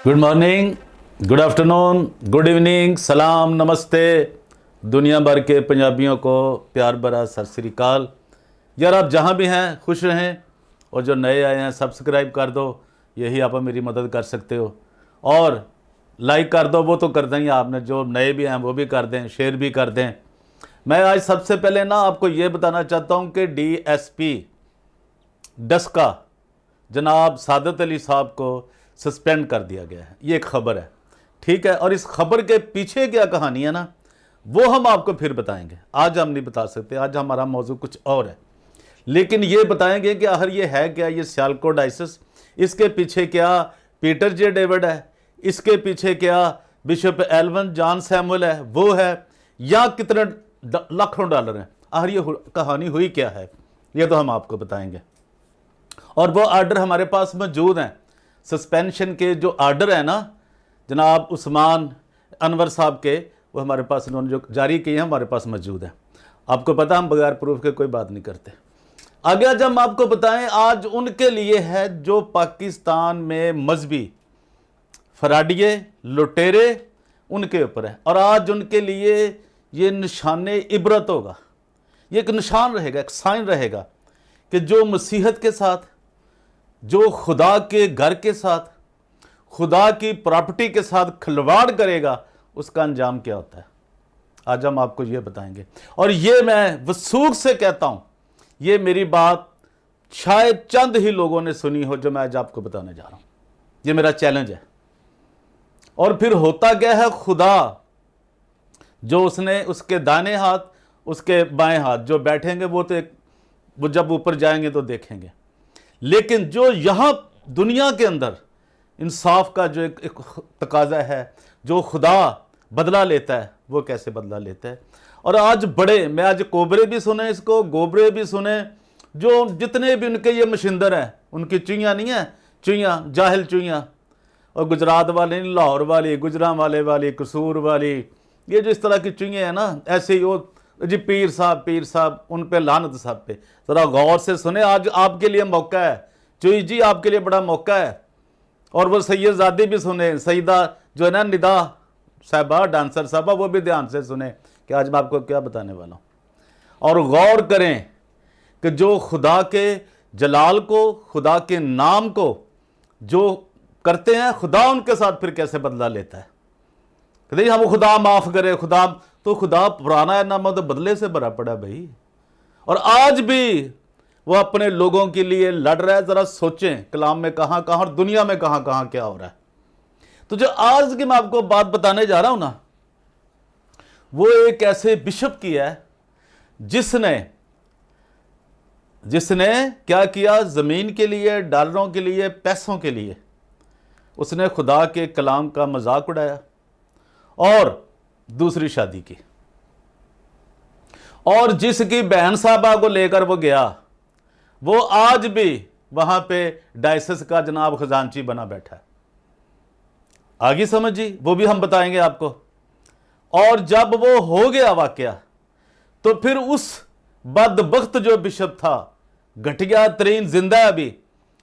Good morning, good afternoon, good evening, सलाम, नमस्ते। दुनिया भर के पंजाबियों को प्यार भरा सत श्री अकाल। यार आप जहाँ भी हैं खुश रहें, और जो नए आए हैं सब्सक्राइब कर दो, यही आप मेरी मदद कर सकते हो। और लाइक कर दो, वो तो कर देंगे आपने, जो नए भी हैं वो भी कर दें, शेयर भी कर दें। मैं आज सबसे पहले ना आपको ये बताना चाहता हूँ कि DSP डस्का जनाब सादत अली साहब को सस्पेंड कर दिया गया है। ये एक खबर है, ठीक है। और इस खबर के पीछे क्या कहानी है ना, वो हम आपको फिर बताएंगे। आज हम नहीं बता सकते, आज हमारा मौजू कुछ और है। लेकिन ये बताएंगे कि आखिर ये है क्या, ये सियालकोट आइसिस, इसके पीछे क्या पीटर जे डेविड है, इसके पीछे क्या बिशप एल्वन जॉन सैमुअल है, वो है, या कितने लाखों डॉलर हैं। आखिर ये कहानी हुई क्या है, ये तो हम आपको बताएंगे। और वो आर्डर हमारे पास मौजूद हैं, सस्पेंशन के जो आर्डर है ना जनाब उस्मान अनवर साहब के, वो हमारे पास उन्होंने जो जारी किए हैं हमारे पास मौजूद हैं। आपको पता हम बगैर प्रूफ के कोई बात नहीं करते। आगे आज हम आपको बताएं, आज उनके लिए है जो पाकिस्तान में मजहबी फराडिये लुटेरे उनके ऊपर है। और आज उनके लिए ये निशाने इबरत होगा, ये एक निशान रहेगा, एक साइन रहेगा कि जो मसीहत के साथ, जो खुदा के घर के साथ, खुदा की प्रॉपर्टी के साथ खिलवाड़ करेगा, उसका अंजाम क्या होता है। आज हम आपको ये बताएंगे। और ये मैं वसूख से कहता हूं, ये मेरी बात शायद चंद ही लोगों ने सुनी हो जो मैं आज आपको बताने जा रहा हूं। ये मेरा चैलेंज है। और फिर होता क्या है, खुदा जो उसने उसके दाहिने हाथ उसके बाएं हाथ जो बैठेंगे वो जब ऊपर जाएंगे तो देखेंगे। लेकिन जो यहाँ दुनिया के अंदर इंसाफ का जो एक तकाजा है, जो खुदा बदला लेता है, वो कैसे बदला लेता है। और आज मैं आज कोबरे भी सुने, इसको गोबरे भी सुने, जो जितने भी उनके ये मशिंदर हैं, उनकी चुइयाँ नहीं है, चुइयाँ जाहिल चुइयाँ, और गुजरात वाले नहीं, लाहौर वाली, गुजरांवाले वाली, कसूर वाली, ये जो इस तरह की चुइयाँ हैं ना, ऐसे ही वो जी पीर साहब, उन पे लानत साहब पे। जरा गौर से सुने, आज आपके लिए मौका है, चुई जी आपके लिए बड़ा मौका है। और वो सैयदजादी भी सुने, सईदा जो है ना निदा साहबा, डांसर साहबा, वो भी ध्यान से सुने कि आज मैं आपको क्या बताने वाला हूँ। और गौर करें कि जो खुदा के जलाल को, खुदा के नाम को जो करते हैं, खुदा उनके साथ फिर कैसे बदला लेता है। नहीं हम खुदा माफ करे, खुदा तो खुदा पुराना है ना, मतलब बदले से भरा पड़ा भाई। और आज भी वो अपने लोगों के लिए लड़ रहा है। जरा सोचें कलाम में कहां कहां और दुनिया में कहां कहां क्या हो रहा है। तो जो आज की मैं आपको बात बताने जा रहा हूं ना, वो एक ऐसे बिशप की है जिसने क्या किया, जमीन के लिए, डॉलरों के लिए, पैसों के लिए उसने खुदा के कलाम का मजाक उड़ाया और दूसरी शादी की। और जिसकी बहन साहबा को लेकर वो गया, वो आज भी वहां पे डायसिस का जनाब खजांची बना बैठा है। आगे समझ जी, वो भी हम बताएंगे आपको। और जब वो हो गया वाकया, तो फिर उस बदबख्त जो बिशप था, घटिया तरीन जिंदा है अभी,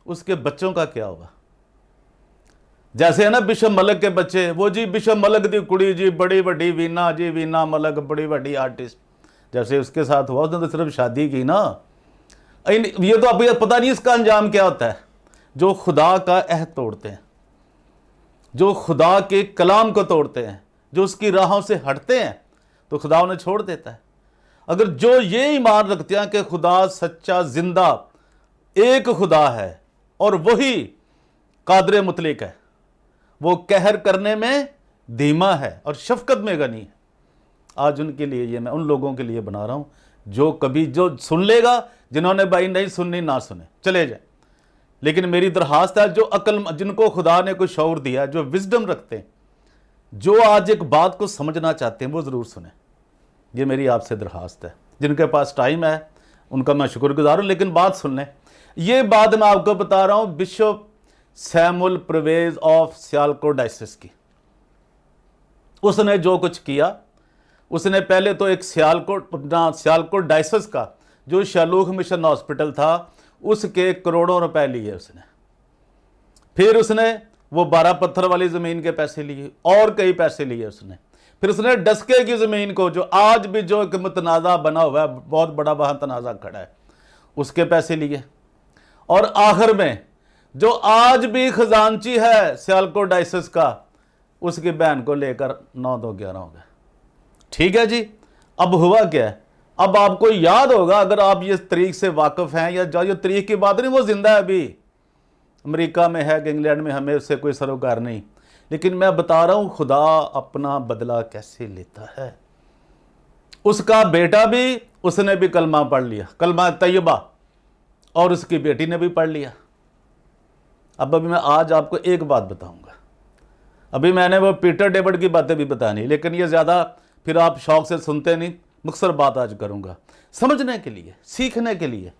उसके बच्चों का क्या होगा। जैसे है ना बिशप मलक के बच्चे, वो जी बिशप मलक दी कुड़ी जी बड़ी वड्डी वीना जी, वीना मलक बड़ी वड्डी आर्टिस्ट, जैसे उसके साथ हुआ, उसने तो सिर्फ शादी की ना। ये तो अभी पता नहीं इसका अंजाम क्या होता है। जो खुदा का अहद तोड़ते हैं, जो खुदा के कलाम को तोड़ते हैं, जो उसकी राहों से हटते हैं, तो खुदा उन्हें छोड़ देता है। अगर जो ये ईमान रखते हैं कि खुदा सच्चा जिंदा एक खुदा है और वही कादर मुतलिक है, वो कहर करने में धीमा है और शफकत में गनी है, आज उनके लिए ये मैं उन लोगों के लिए बना रहा हूं जो कभी जो सुन लेगा, जिन्होंने भाई नहीं सुननी ना सुने चले जाए। लेकिन मेरी दरखास्त है, जो अकल, जिनको खुदा ने कोई शौर दिया, जो विजडम रखते हैं, जो आज एक बात को समझना चाहते हैं, वो ज़रूर सुने। ये मेरी आपसे दरखास्त है। जिनके पास टाइम है उनका मैं शुक्रगुजार हूँ, लेकिन बात सुन लें। ये बात मैं आपको बता रहा हूँ bishop Samuel Parvez of Sialkot diocese की। उसने जो कुछ किया, उसने पहले तो एक सियालकोट डायसिस का जो शालूख मिशन हॉस्पिटल था, उसके करोड़ों रुपए लिए उसने। फिर उसने वो 12 पत्थर वाली ज़मीन के पैसे लिए और कई पैसे लिए उसने। फिर उसने डस्के की ज़मीन को, जो आज भी जो एक मुतनाज़ा बना हुआ है, बहुत बड़ा वहाँ तनाज़ा खड़ा है, उसके पैसे लिए। और आखिर में जो आज भी खजानची है सियालकोट डायसिस का, उसकी बहन को लेकर 9-2-11 हो गए। ठीक है जी। अब हुआ क्या है, अब आपको याद होगा, अगर आप ये तरीक से वाकिफ हैं, या जो तरीक की बात नहीं, वो जिंदा है, अभी अमेरिका में है, इंग्लैंड में, हमें उससे कोई सरोकार नहीं। लेकिन मैं बता रहा हूं खुदा अपना बदला कैसे लेता है। उसका बेटा भी, उसने भी कलमा पढ़ लिया, कलमा तैयबा, और उसकी बेटी ने भी पढ़ लिया। अब अभी मैं आज आपको एक बात बताऊंगा। अभी मैंने वो पीटर डेविड की बातें भी बतानी, लेकिन ये ज़्यादा फिर आप शौक से सुनते नहीं। मुख्तसर बात आज करूंगा, समझने के लिए, सीखने के लिए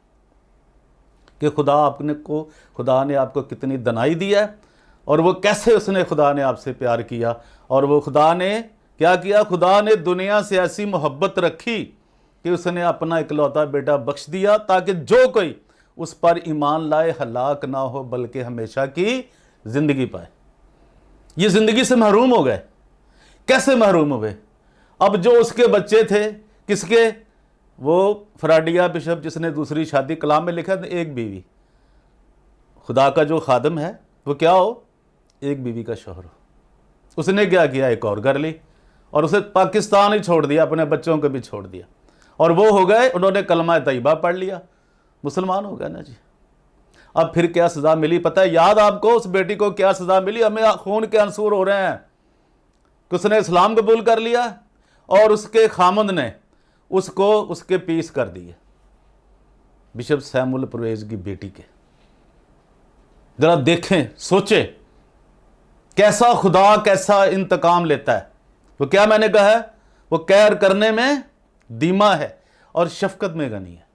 कि खुदा ने आपको कितनी दनाई दी है, और वो कैसे उसने, खुदा ने आपसे प्यार किया, और वो खुदा ने क्या किया। खुदा ने दुनिया से ऐसी मोहब्बत रखी कि उसने अपना इकलौता बेटा बख्श दिया, ताकि जो कोई उस पर ईमान लाए हलाक ना हो, बल्कि हमेशा की जिंदगी पाए। ये जिंदगी से महरूम हो गए। कैसे महरूम हुए? अब जो उसके बच्चे थे, किसके, वो फराडिया बिशप, जिसने दूसरी शादी, कलाम में लिखा था एक बीवी। खुदा का जो खादम है वो क्या हो, एक बीवी का शौहर हो। उसने क्या किया, एक और कर ली, और उसे पाकिस्तान ही छोड़ दिया, अपने बच्चों को भी छोड़ दिया, और वो हो गए, उन्होंने कलमा तैयबा पढ़ लिया, मुसलमान हो गए ना जी। अब फिर क्या सज़ा मिली पता है? याद आपको उस बेटी को क्या सज़ा मिली? हमें खून के आंसू हो रहे हैं कि उसने इस्लाम कबूल कर लिया, और उसके खामद ने उसको उसके पीस कर दिए, बिशप सैमुअल परवेज की बेटी के। जरा देखें, सोचें कैसा खुदा कैसा इंतकाम लेता है। वो क्या मैंने कहा है, वो कैर करने में धीमा है और शफकत में गनी है।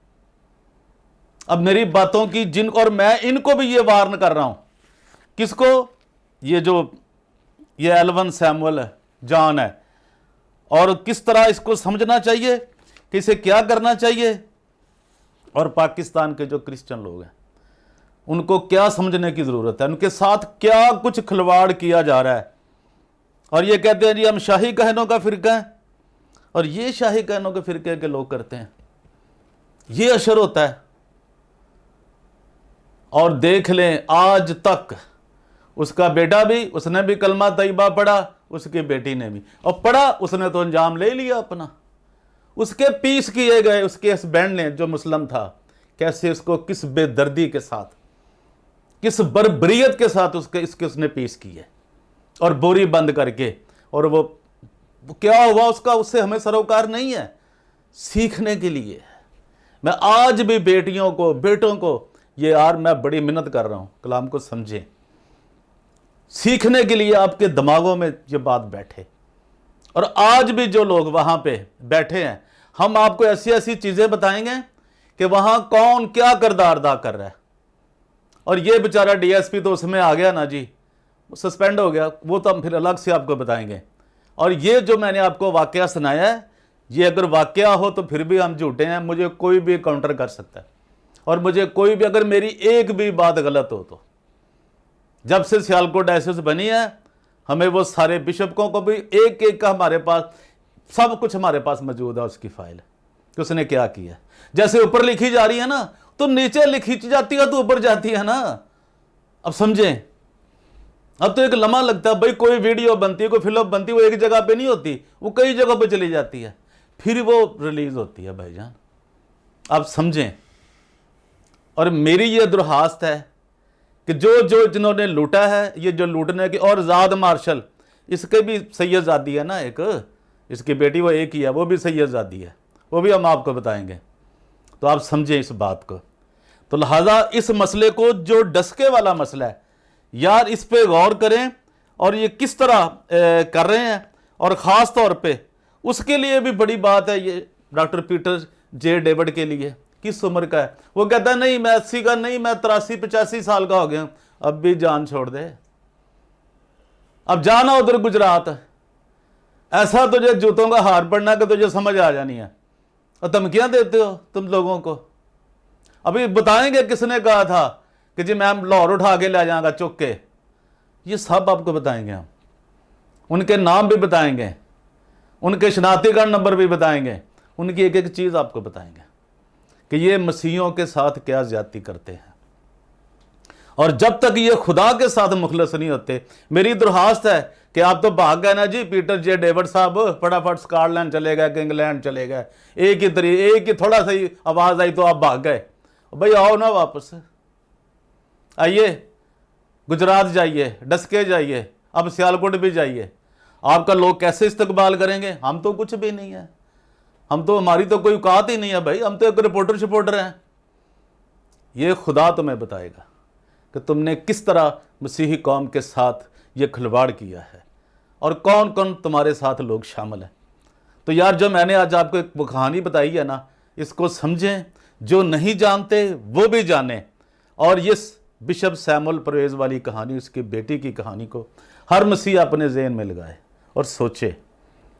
अब मेरी बातों की और मैं इनको भी ये वार्न कर रहा हूं, किसको, ये एल्वन सैमुअल जॉन है, और किस तरह इसको समझना चाहिए कि इसे क्या करना चाहिए, और पाकिस्तान के जो क्रिश्चियन लोग हैं उनको क्या समझने की ज़रूरत है, उनके साथ क्या कुछ खिलवाड़ किया जा रहा है। और ये कहते हैं जी हम शाही कहनों का फ़िरका है, और ये शाही कहनों के फ़िरके के लोग करते हैं, ये अशर होता है। और देख लें, आज तक उसका बेटा भी, उसने भी कलमा तैयबा पढ़ा, उसकी बेटी ने भी, और पढ़ा, उसने तो अंजाम ले लिया अपना। उसके पीस किए गए, उसके हस्बैंड ने जो मुस्लिम था, कैसे उसको किस बेदर्दी के साथ, किस बर्बरियत के साथ उसने पीस किए, और बोरी बंद करके। और वो क्या हुआ उसका, उससे हमें सरोकार नहीं है। सीखने के लिए मैं आज भी बेटियों को, बेटों को, ये यार मैं बड़ी मिन्नत कर रहा हूं, कलाम को समझें। सीखने के लिए आपके दिमागों में ये बात बैठे। और आज भी जो लोग वहां पे बैठे हैं, हम आपको ऐसी ऐसी चीजें बताएंगे कि वहां कौन क्या किरदार अदा कर रहा है। और ये बेचारा डीएसपी तो उसमें आ गया ना जी, सस्पेंड हो गया, वो तो हम फिर अलग से आपको बताएंगे। और ये जो मैंने आपको वाकया सुनाया है, ये अगर वाकया हो तो फिर भी हम झूठे हैं, मुझे कोई भी काउंटर कर सकता है। और मुझे कोई भी, अगर मेरी एक भी बात गलत हो तो, जब से सियालकोट डायसिस बनी है, हमें वो सारे बिशपों को भी एक एक का हमारे पास सब कुछ हमारे पास मौजूद है, उसकी फाइल कि उसने क्या किया। जैसे ऊपर लिखी जा रही है ना, तो नीचे लिखी जाती है तो ऊपर जाती है ना। अब समझें, अब तो एक लम्हा लगता है भाई, कोई वीडियो बनती है, कोई फिल्म बनती है, वो एक जगह पे नहीं होती, वो कई जगह पे चली जाती है, फिर वो रिलीज होती है भाईजान। आप समझें। और मेरी ये दुर्हास्त है कि जो जिन्होंने लूटा है, ये जो लूटने की, और ज़ाद मार्शल, इसके भी सैयदजादी है ना एक, इसकी बेटी वो एक ही है, वो भी सैयदजादी है, वो भी हम आपको बताएंगे। तो आप समझें इस बात को। तो लिहाजा इस मसले को, जो डस्के वाला मसला है यार, इस पे गौर करें, और ये किस तरह कर रहे हैं, और ख़ास तौर पे उसके लिए भी बड़ी बात है ये डॉक्टर पीटर जे डेविड के लिए। किस उम्र का है? वो कहता है नहीं मैं 80 का नहीं, मैं 83-85 साल का हो गया। अब भी जान छोड़ दे, अब जाना उधर गुजरात, ऐसा तुझे जूतों का हार पड़ना कि तुझे समझ आ जानी है। और धमकियां देते हो तुम लोगों को। अभी बताएंगे किसने कहा था कि जी मैं लाहौर उठा के ले जाऊंगा चुक के। ये सब आपको बताएंगे हम, उनके नाम भी बताएंगे, उनके शनाख्ती कार्ड नंबर भी बताएंगे, उनकी एक एक चीज़ आपको बताएंगे कि ये मसीहों के साथ क्या ज्यादती करते हैं। और जब तक ये खुदा के साथ मुखलस नहीं होते, मेरी दरखास्त है कि आप तो भाग गए ना जी, पीटर जे डेविड साहब फटाफट स्कॉटलैंड चले गए कि इंग्लैंड चले गए, एक ही थोड़ा सा ही आवाज़ आई तो आप भाग गए। भाई आओ ना वापस, आइए गुजरात जाइए, डस्के जाइए, अब सियालकोट भी जाइए। आपका लोग कैसे इस्तकबाल करेंगे? हम तो कुछ भी नहीं है, हम तो, हमारी तो कोई औकात ही नहीं है भाई, हम तो एक रिपोर्टर हैं। ये खुदा तुम्हें बताएगा कि तुमने किस तरह मसीही कौम के साथ ये खिलवाड़ किया है और कौन कौन तुम्हारे साथ लोग शामिल हैं। तो यार, जो मैंने आज आपको एक कहानी बताई है ना, इसको समझें, जो नहीं जानते वो भी जानें। और ये बिशप सैमुअल परवेज वाली कहानी, उसकी बेटी की कहानी को हर मसीह अपने ज़हन में लगाए और सोचे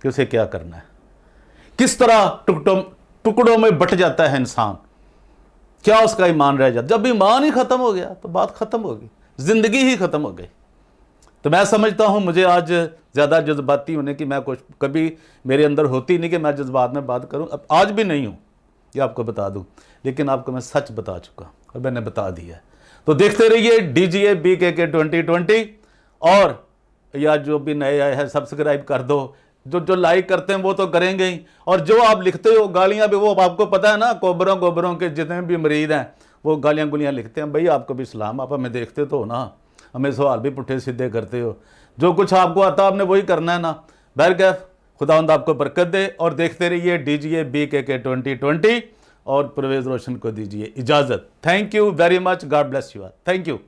कि उसे क्या करना है। किस तरह टुकड़ों में बट जाता है इंसान, क्या उसका ईमान रह जाता। जब ईमान ही खत्म हो गया तो बात खत्म होगी, जिंदगी ही खत्म हो गई। तो मैं समझता हूँ, मुझे आज ज़्यादा जज्बाती होने की मैं कुछ कभी मेरे अंदर होती नहीं कि मैं जज्बात में बात करूँ, अब आज भी नहीं हूँ, ये आपको बता दूँ। लेकिन आपको मैं सच बता चुका और मैंने बता दिया है। तो देखते रहिए DGA BKK 2020, और या जो भी नए आए हैं सब्सक्राइब कर दो। जो लाइक करते हैं वो तो करेंगे ही, और जो आप लिखते हो गालियां भी, वो आपको पता है ना, कोबरों के जितने भी मरीद हैं वो गालियां गुलियां लिखते हैं। भाई आपको भी सलाम, आप हमें देखते तो हो ना, हमें सवाल भी पुट्ठे सीधे करते हो। जो कुछ आपको आता आपने वही करना है ना। बहरकैफ खुदावंद आपको बरकत दे, और देखते रहिए DGA BKK 2020, और परवेज़ रोशन को दीजिए इजाज़त। Thank you very much, God bless you. Thank you.